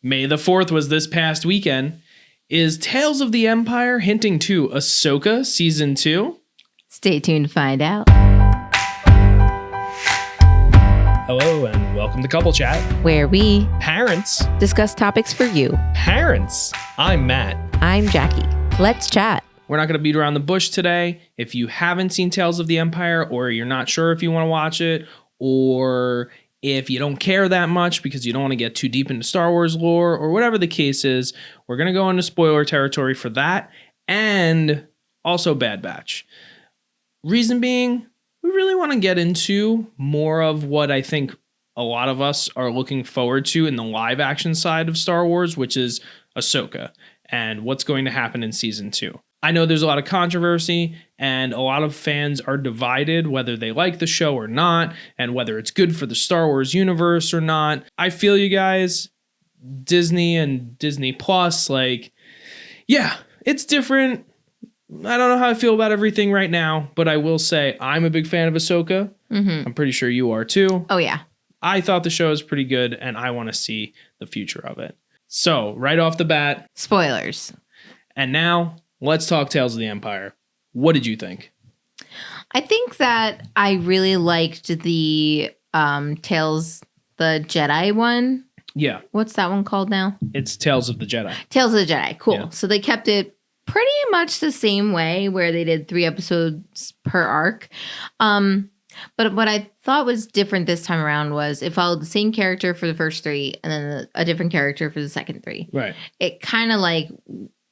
May the 4th was this past weekend. Is Tales of the Empire hinting to Ahsoka Season 2? Stay tuned to find out. Hello and welcome to Couple Chat. Where we Parents. discuss topics for you. Parents. I'm Matt. I'm Jackie. Let's chat. We're not going to beat around the bush today. If you haven't seen Tales of the Empire, or you're not sure if you want to watch it, or if you don't care that much because you don't want to get too deep into Star Wars lore, or whatever the case is, we're going to go into spoiler territory for that, and also Bad Batch. Reason being, we really want to get into more of what I think a lot of us are looking forward to in the live action side of Star Wars, which is Ahsoka, and what's going to happen in Season 2. I know there's a lot of controversy and a lot of fans are divided whether they like the show or not and whether it's good for the Star Wars universe or not. I feel you guys, Disney and Disney Plus, yeah, it's different. I don't know how I feel about everything right now, but I will say I'm a big fan of Ahsoka. Mm-hmm. I'm pretty sure you are too. Oh, yeah. I thought the show was pretty good and I want to see the future of it. So right off the bat, spoilers. And now let's talk Tales of the Empire. What did you think? I think that I really liked the Tales the Jedi one. Yeah. What's that one called now? It's Tales of the Jedi. Tales of the Jedi. Cool. Yeah. So they kept it pretty much the same way where they did 3 episodes per arc. But what I thought was different this time around was it followed the same character for the first 3 and then a different character for the second 3. Right. It kind of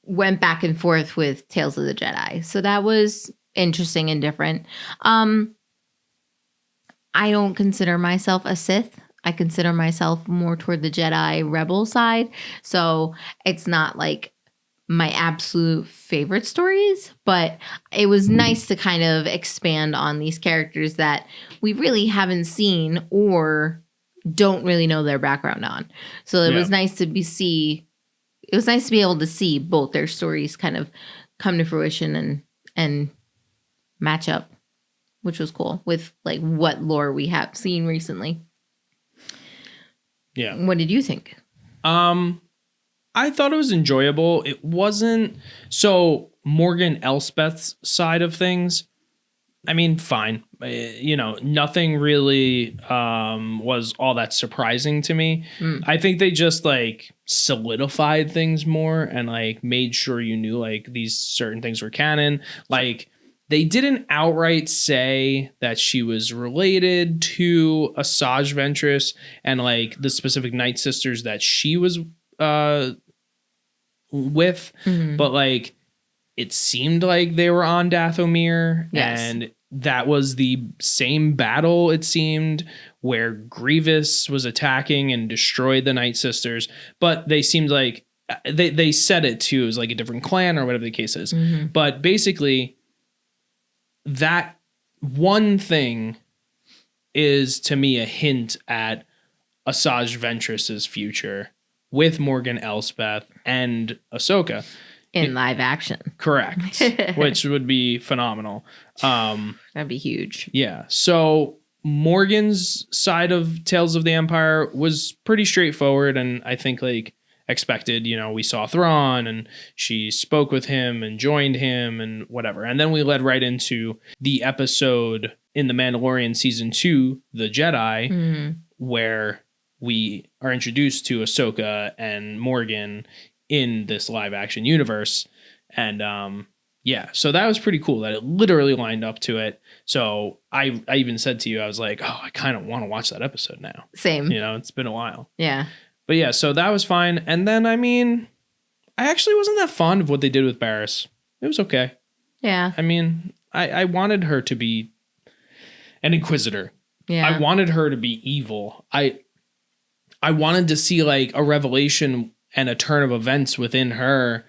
went back and forth with Tales of the Jedi. So that was interesting and different. I don't consider myself a Sith. I consider myself more toward the Jedi Rebel side. So it's not my absolute favorite stories, but it was nice to kind of expand on these characters that we really haven't seen or don't really know their background on. So it was nice to it was nice to be able to see both their stories kind of come to fruition and match up, which was cool with what lore we have seen recently. Yeah. What did you think? I thought it was enjoyable. It wasn't so Morgan Elsbeth's side of things. I mean, fine. Nothing really was all that surprising to me. I think they just solidified things more and made sure you knew these certain things were canon. They didn't outright say that she was related to Asajj Ventress and the specific Night Sisters that she was with, but it seemed like they were on Dathomir, and that was the same battle, it seemed, where Grievous was attacking and destroyed the Night Sisters, but they seemed like they said it too as a different clan or whatever the case is. But basically that one thing is to me a hint at Asajj Ventress's future with Morgan Elsbeth and Ahsoka. In live action. Correct. Which would be phenomenal. That'd be huge. Yeah. So Morgan's side of Tales of the Empire was pretty straightforward and I think expected. We saw Thrawn and she spoke with him and joined him and whatever. And then we led right into the episode in The Mandalorian Season 2, The Jedi, where we are introduced to Ahsoka and Morgan in this live action universe. And so that was pretty cool that it literally lined up to it. So I even said to you, I was like, oh, I kind of want to watch that episode now. Same. It's been a while. Yeah. But yeah, so that was fine. And then, I actually wasn't that fond of what they did with Barriss. It was okay. Yeah. I wanted her to be an Inquisitor. Yeah. I wanted her to be evil. I wanted to see a revelation and a turn of events within her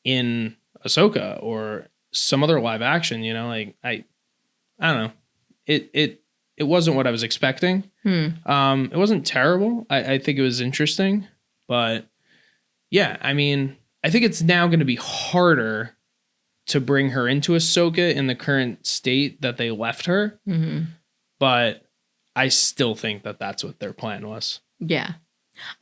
in Ahsoka or some other live action, I don't know. It wasn't what I was expecting. It wasn't terrible. I think it was interesting, but yeah, I think it's now going to be harder to bring her into Ahsoka in the current state that they left her. But I still think that that's what their plan was. Yeah.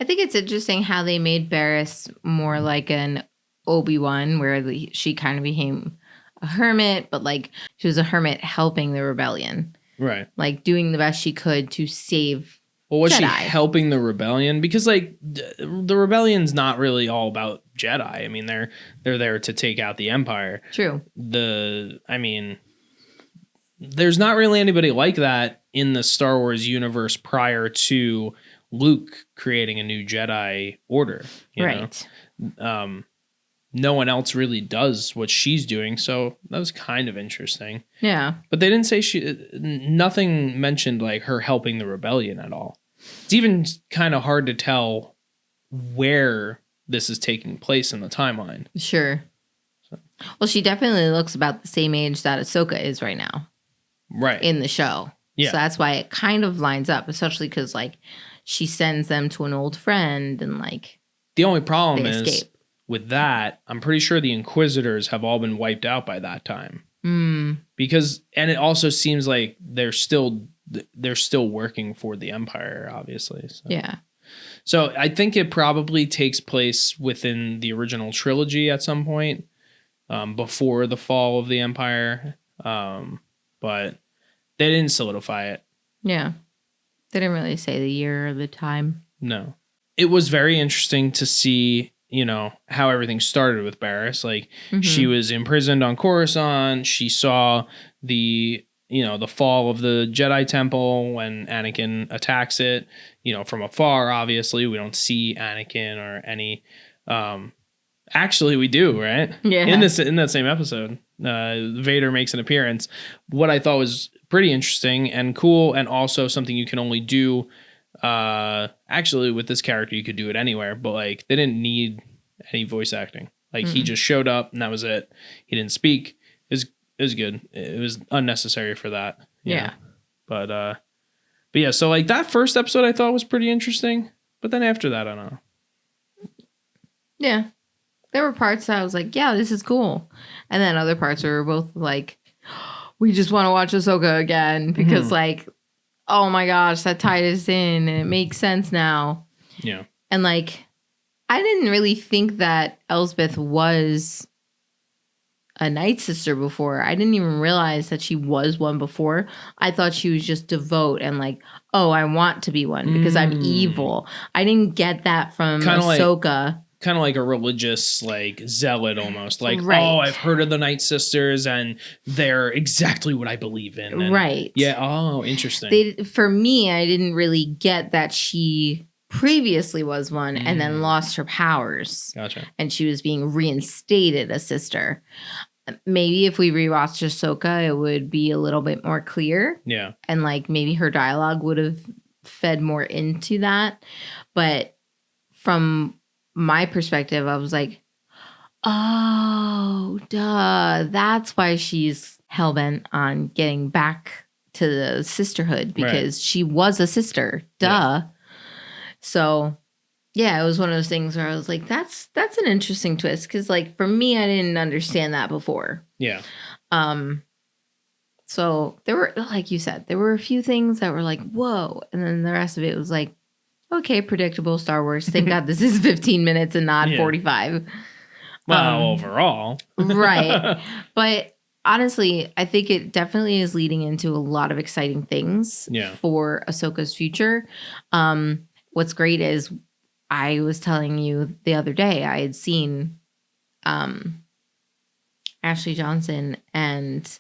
I think it's interesting how they made Barriss more like an Obi-Wan, where she kind of became a hermit, but like she was a hermit helping the rebellion, Right. like doing the best she could to save. Well, was Jedi. she helping the rebellion? Because like the rebellion's not really all about Jedi. I mean, they're there to take out the Empire. True. There's not really anybody like that in the Star Wars universe prior to Luke creating a new Jedi Order. Right. No one else really does what she's doing, so that was kind of interesting. Yeah. But they didn't say nothing mentioned like her helping the rebellion at all. It's even kind of hard to tell where this is taking place in the timeline. Sure. So. Well, she definitely looks about the same age that Ahsoka is right now. Right. In the show. Yeah. So that's why it kind of lines up, especially because like she sends them to an old friend and like the only problem is with that, I'm pretty sure the Inquisitors have all been wiped out by that time. Because, and it also seems like they're still working for the Empire, obviously. So. Yeah. So I think it probably takes place within the original trilogy at some point, before the fall of the Empire. But they didn't solidify it. Yeah. They didn't really say the year or the time. No. It was very interesting to see, how everything started with Barriss. Like, she was imprisoned on Coruscant. She saw the fall of the Jedi Temple when Anakin attacks it, from afar, obviously. We don't see Anakin or any... actually, we do, right? Yeah. In that same episode, Vader makes an appearance. What I thought was pretty interesting and cool, and also something you can only do... actually, with this character, you could do it anywhere, but like they didn't need any voice acting. Like he just showed up and that was it. He didn't speak. It was good. It was unnecessary for that. Yeah. But yeah. So like that first episode, I thought was pretty interesting. But then after that, I don't know. Yeah, there were parts that I was like, yeah, this is cool, and then other parts were both like, we just want to watch Ahsoka again because like. Oh my gosh, that tied us in and it makes sense now. Yeah. And like, I didn't really think that Elsbeth was a Night Sister before. I didn't even realize that she was one before. I thought she was just devout and like, oh, I want to be one because I'm evil. I didn't get that from Ahsoka. Kind of like a religious, like, zealot almost. Like, right. Oh, I've heard of the Night Sisters, and they're exactly what I believe in. And right. Yeah, oh, interesting. For me, I didn't really get that she previously was one and then lost her powers. Gotcha. And she was being reinstated a sister. Maybe if we rewatched Ahsoka, it would be a little bit more clear. Yeah. And, like, maybe her dialogue would have fed more into that. But from... my perspective, I was like, oh, duh. That's why she's hellbent on getting back to the sisterhood because she was a sister. Duh. Yeah. So, yeah, it was one of those things where I was like, that's an interesting twist because, like, for me, I didn't understand that before. Yeah. So there were, like you said, there were a few things that were like, whoa. And then the rest of it was like, okay, predictable Star Wars. Thank God this is 15 minutes and not 45. Well, overall. Right. But honestly, I think it definitely is leading into a lot of exciting things for Ahsoka's future. What's great is I was telling you the other day, I had seen Ashley Johnson and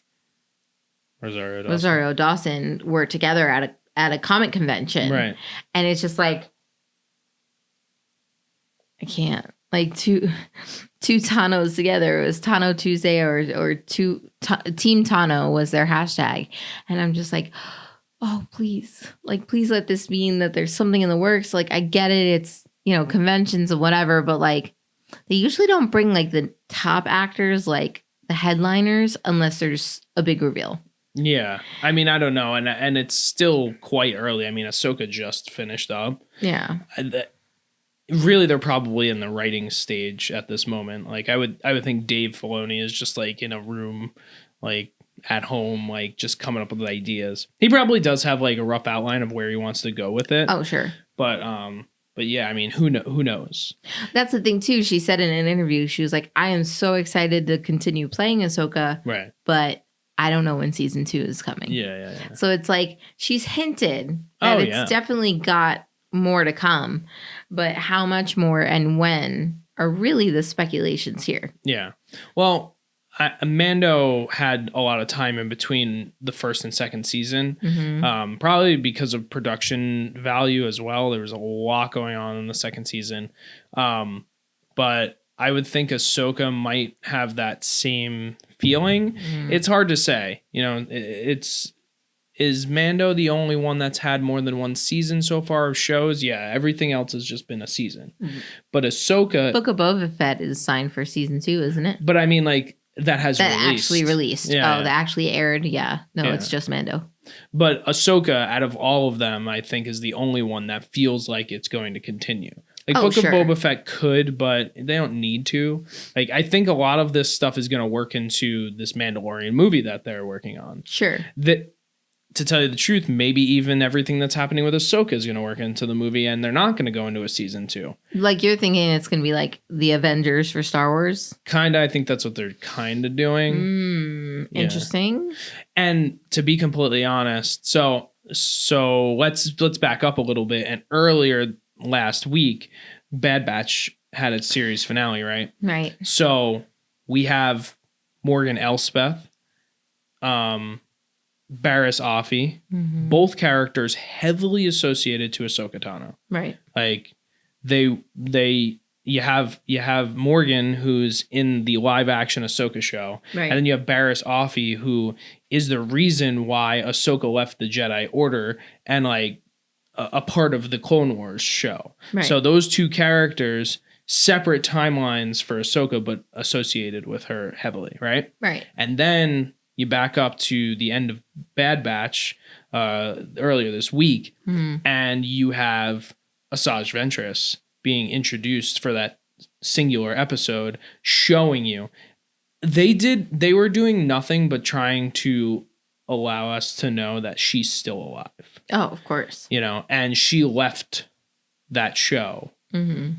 Rosario Dawson were together at a comic convention. Right. And it's just like, I can't. Like two Tanos together. It was Tano Tuesday or Team Tano was their hashtag. And I'm just like, oh, please. Like, please let this mean that there's something in the works. Like, I get it. It's, conventions and whatever. But, like, they usually don't bring, like, the top actors, like, the headliners, unless there's a big reveal. Yeah. I mean, I don't know. And it's still quite early. I mean, Ahsoka just finished up. Yeah. Really, they're probably in the writing stage at this moment. Like, I would think Dave Filoni is just, like, in a room, like, at home, like, just coming up with ideas. He probably does have, like, a rough outline of where he wants to go with it. Oh, sure. But, But yeah, I mean, who knows? That's the thing too. She said in an interview, she was like, I am so excited to continue playing Ahsoka, Right. but I don't know when season 2 is coming. Yeah. So it's like she's hinted that it's definitely got more to come, but how much more and when are really the speculations here. Yeah. Well, Mando had a lot of time in between the first and second season, probably because of production value as well. There was a lot going on in the second season. But I would think Ahsoka might have that same feeling. It's hard to say. You know, is Mando the only one that's had more than one season so far of shows? Yeah, everything else has just been a season. But Ahsoka... Book of Boba Fett is signed for season 2, isn't it? But I mean, like, that actually released. That actually aired. Yeah. No, it's just Mando. But Ahsoka, out of all of them, I think is the only one that feels like it's going to continue. Like Book of Boba Fett could, but they don't need to. Like, I think a lot of this stuff is going to work into this Mandalorian movie that they're working on. Sure. To tell you the truth, maybe even everything that's happening with Ahsoka is going to work into the movie, and they're not going to go into a season 2. Like, you're thinking it's going to be like the Avengers for Star Wars? Kinda. I think that's what they're kind of doing. Interesting. And to be completely honest, so let's back up a little bit. And earlier last week, Bad Batch had its series finale, right? Right. So we have Morgan Elsbeth, Barriss Offee, both characters heavily associated to Ahsoka Tano. Right. Like you have Morgan, who's in the live action Ahsoka show, right. And then you have Barriss Offee, who is the reason why Ahsoka left the Jedi Order and like a part of the Clone Wars show. Right. So those two characters, separate timelines for Ahsoka, but associated with her heavily, right? Right. And then you back up to the end of Bad Batch earlier this week, and you have Asajj Ventress being introduced for that singular episode, showing you they were doing nothing but trying to allow us to know that she's still alive. Oh, of course. You know, and she left that show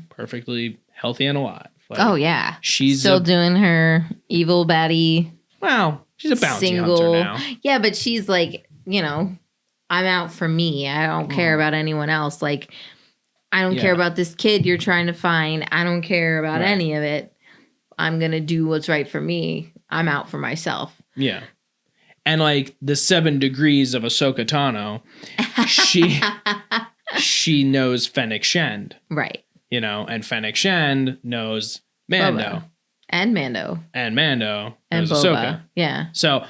perfectly healthy and alive. Like, oh yeah, she's still doing her evil baddie. Wow, she's a bounty hunter now. Yeah, but she's like, you know, I'm out for me. I don't care about anyone else. Like, I don't care about this kid you're trying to find. I don't care about any of it. I'm going to do what's right for me. I'm out for myself. Yeah. And like the 7 degrees of Ahsoka Tano, she knows Fennec Shand. Right. You know, and Fennec Shand knows Mando. Boba. And Mando. And Mando knows Boba. Ahsoka. Yeah. So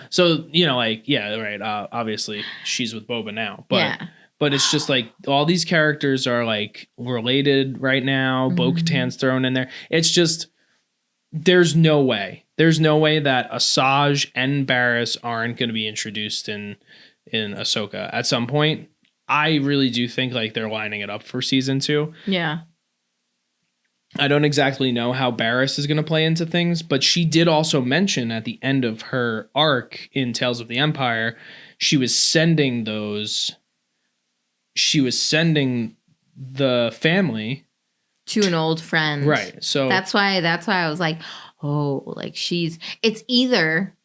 you know, like, yeah, right. Obviously, she's with Boba now. But it's just like all these characters are like related right now. Bo-Katan's thrown in there. It's just there's no way that Asajj and Barriss aren't going to be introduced in Ahsoka at some point. I really do think like they're lining it up for season 2. Yeah. I don't exactly know how Barriss is going to play into things, but she did also mention at the end of her arc in Tales of the Empire, she was sending the family to an old friend. Right. So that's why I was like, oh, like it's either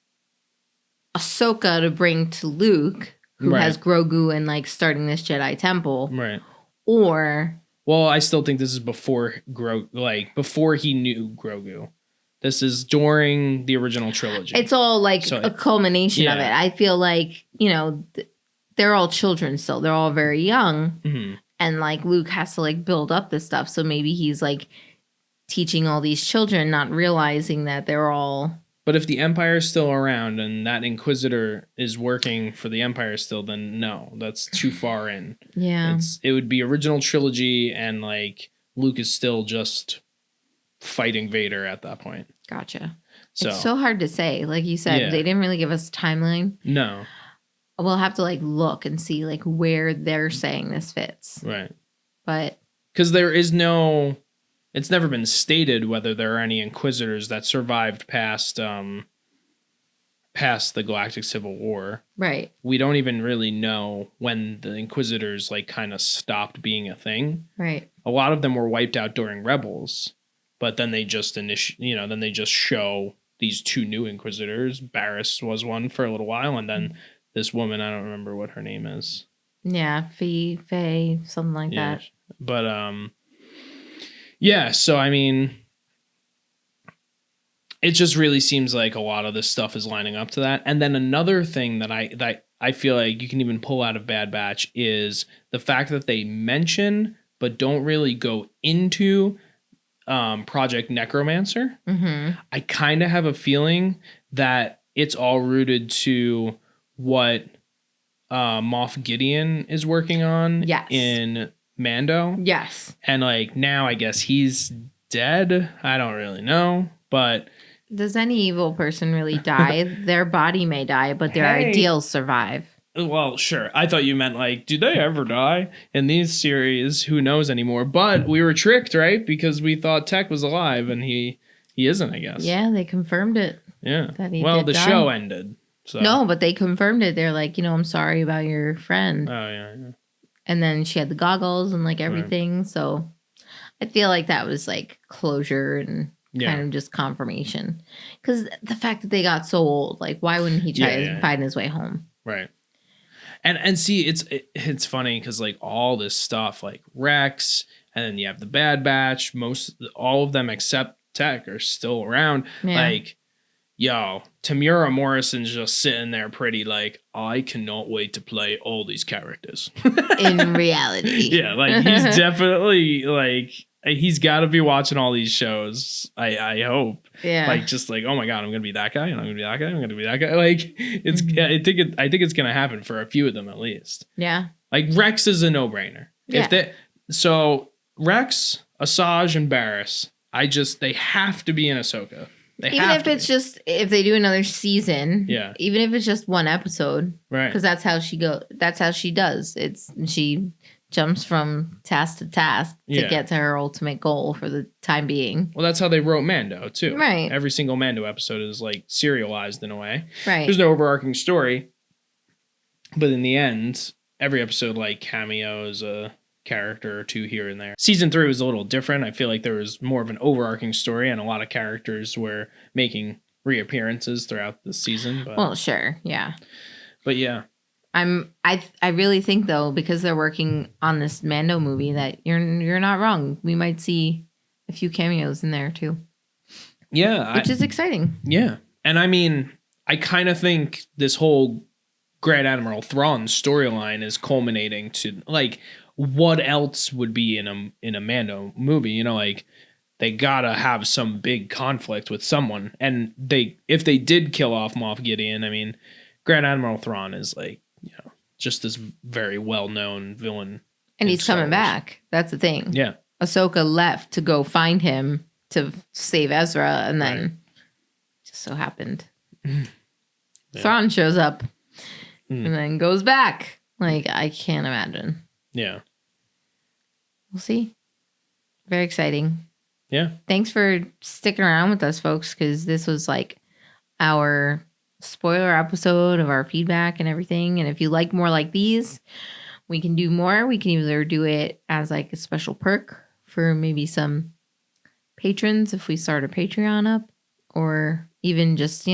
Ahsoka to bring to Luke, who has Grogu and like starting this Jedi temple. Right. Or well, I still think this is before before he knew Grogu. This is during the original trilogy. It's all like a culmination of it. I feel like, you know, they're all children still. They're all very young. And like Luke has to like build up this stuff. So maybe he's like teaching all these children, not realizing that they're all. But if the Empire is still around and that Inquisitor is working for the Empire still, then no, that's too far in. Yeah. It would be original trilogy and like Luke is still just fighting Vader at that point. Gotcha. It's so hard to say. Like you said, they didn't really give us a timeline. No. We'll have to like look and see like where they're saying this fits. Right. But because it's never been stated whether there are any Inquisitors that survived past the Galactic Civil War. Right. We don't even really know when the Inquisitors like kind of stopped being a thing. Right. a lot of them were wiped out during Rebels, but then they just then they just show these 2 new Inquisitors. Barriss was one for a little while, and then this woman, I don't remember what her name is. Yeah, Faye, something like that. But yeah, so I mean, it just really seems like a lot of this stuff is lining up to that. And then another thing that I feel like you can even pull out of Bad Batch is the fact that they mention but don't really go into Project Necromancer. Mm-hmm. I kind of have a feeling that it's all rooted to what Moff Gideon is working on in Mando. Yes. And like now I guess he's dead. I don't really know, but does any evil person really die? Their body may die, but their ideals survive. Well, sure. I thought you meant like, do they ever die in these series? Who knows anymore? But we were tricked, right? Because we thought Tech was alive, and he isn't, I guess. Yeah, they confirmed it. Yeah. Well, the show ended. So. No, but they confirmed it. They're like, I'm sorry about your friend. Oh, yeah. And then she had the goggles and like everything. Right. So I feel like that was like closure and kind of just confirmation. Because the fact that they got so old, like, why wouldn't he try to find his way home? Right. And see, it's funny because like all this stuff, like Rex, and then you have the Bad Batch, all of them except Tech are still around. Yeah. Like, yo, Tamura Morrison's just sitting there pretty like, I cannot wait to play all these characters. In reality. Yeah, like he's definitely like, he's got to be watching all these shows. I hope. Yeah. Like just like, oh my god, I'm gonna be that guy, and I'm gonna be that guy, I'm gonna be that guy. Like it's, I think it's gonna happen for a few of them at least. Yeah. Like Rex is a no-brainer. Yeah. So Rex, Asajj, and Barriss, they have to be in Ahsoka. Even if it's just, if they do another season, even if it's just one episode, right? Because that's how she does. She jumps from task to task to get to her ultimate goal for the time being. Well, that's how they wrote Mando too. Right. Every single Mando episode is like serialized in a way. Right. There's no overarching story, but in the end, every episode like cameos a character or 2 here and there. Season 3 was a little different. I feel like there was more of an overarching story, and a lot of characters were making reappearances throughout the season. But, well, sure, yeah. But yeah. I really think though, because they're working on this Mando movie, that you're not wrong. We might see a few cameos in there too. Yeah. Which is exciting. Yeah. And I mean, I kind of think this whole Grand Admiral Thrawn storyline is culminating to like, what else would be in a Mando movie? Like they gotta have some big conflict with someone. And if they did kill off Moff Gideon, I mean, Grand Admiral Thrawn is like, just this very well-known villain. And he's coming back. That's the thing. Yeah. Ahsoka left to go find him to save Ezra, and then just so happened Thrawn shows up and then goes back. Like, I can't imagine. Yeah. We'll see. Very exciting. Yeah. Thanks for sticking around with us, folks, because this was like our spoiler episode of our feedback and everything. And if you like more like these, we can do more. We can either do it as like a special perk for maybe some patrons if we start a Patreon up, or even just,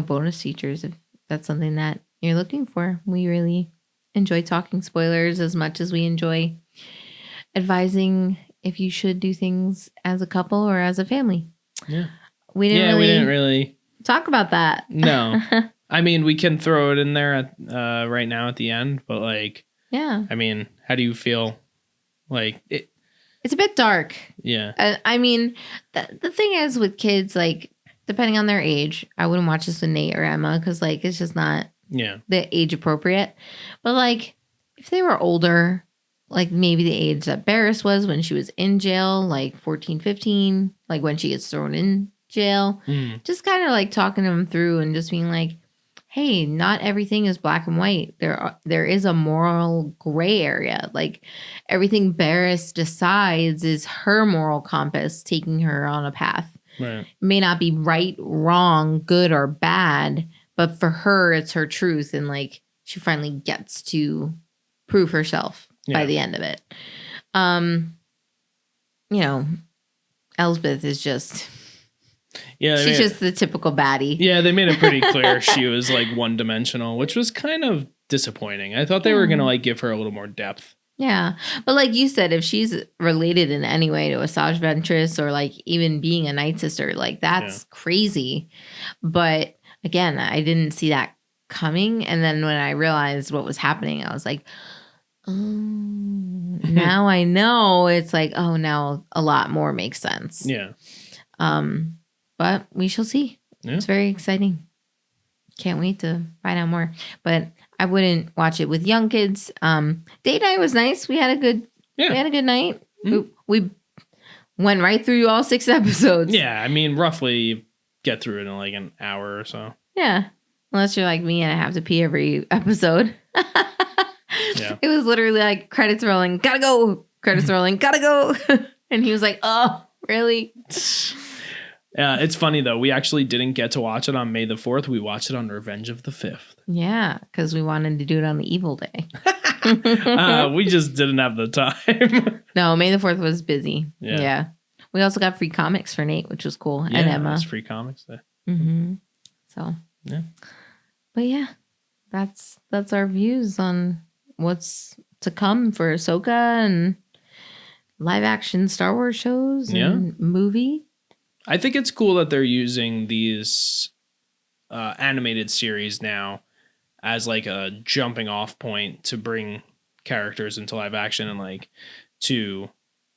bonus features if that's something that you're looking for. We really enjoy talking spoilers as much as we enjoy advising if you should do things as a couple or as a family. Yeah. We didn't really talk about that. No. I mean, we can throw it in there at, right now at the end, but like, yeah. I mean, how do you feel? Like it's a bit dark. Yeah. I mean, the thing is with kids, like depending on their age, I wouldn't watch this with Nate or Emma because like it's just not the age appropriate. But like if they were older, like maybe the age that Barriss was when she was in jail, like 14, 15, like when she gets thrown in jail, just kind of like talking them through and just being like, hey, not everything is black and white. There is a moral gray area. Like everything Barriss decides is her moral compass taking her on a path. Right. It may not be right, wrong, good or bad, but for her, it's her truth. And like she finally gets to prove herself by the end of it. You know, Elsbeth is just Yeah, she's just the typical baddie. Yeah, they made it pretty clear she was like one-dimensional, which was kind of disappointing. I thought they were gonna like give her a little more depth. Yeah. But like you said, if she's related in any way to Asajj Ventress or like even being a Night Sister, like that's crazy. But again, I didn't see that coming. And then when I realized what was happening, I was like, oh, now I know. It's like, oh, now a lot more makes sense. Yeah. But we shall see. Yeah. It's very exciting. Can't wait to find out more. But I wouldn't watch it with young kids. Date night was nice. We had a good night. Mm-hmm. We went right through all 6 episodes. Yeah, I mean, roughly get through it in like an hour or so. Yeah. Unless you're like me and I have to pee every episode. Yeah. It was literally like credits rolling, gotta go. Credits rolling, gotta go. And he was like, oh, really? It's funny though. We actually didn't get to watch it on May the 4th. We watched it on Revenge of the 5th. Yeah, because we wanted to do it on the evil day. We just didn't have the time. No, May the 4th was busy. Yeah. Yeah. We also got free comics for Nate, which was cool. Yeah, and Emma. it's free comics there. Mm-hmm. So, yeah. But yeah, that's our views on what's to come for Ahsoka and live action Star Wars shows and movie. I think it's cool that they're using these animated series now as like a jumping off point to bring characters into live action and like to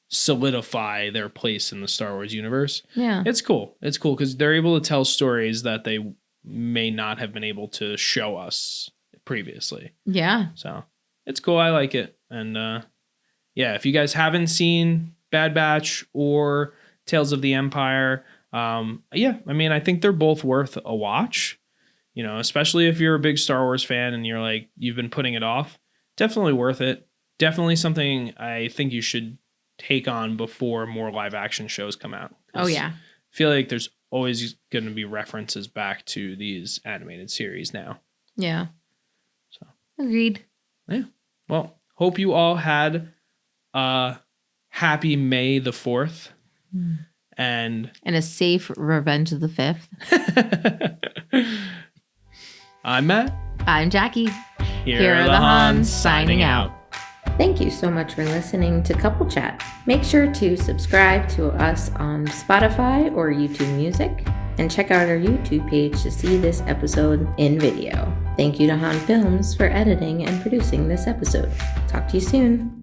solidify their place in the Star Wars universe. Yeah. It's cool. It's cool because they're able to tell stories that they may not have been able to show us previously. Yeah. So it's cool. I like it. And yeah, if you guys haven't seen Bad Batch or Tales of the Empire, yeah, I mean, I think they're both worth a watch, you know, especially if you're a big Star Wars fan and you're like, you've been putting it off. Definitely worth it. Definitely something I think you should take on before more live action shows come out. Oh, yeah. I feel like there's always going to be references back to these animated series now. Yeah. So agreed. Yeah. Well, hope you all had a happy May the 4th. And a safe Revenge of the 5th. I'm Matt. I'm Jackie. Here are the Hahns signing out. Thank you so much for listening to Couple Chat. Make sure to subscribe to us on Spotify or YouTube Music and check out our YouTube page to see this episode in video. Thank you to Hahn Films for editing and producing this episode. Talk to you soon.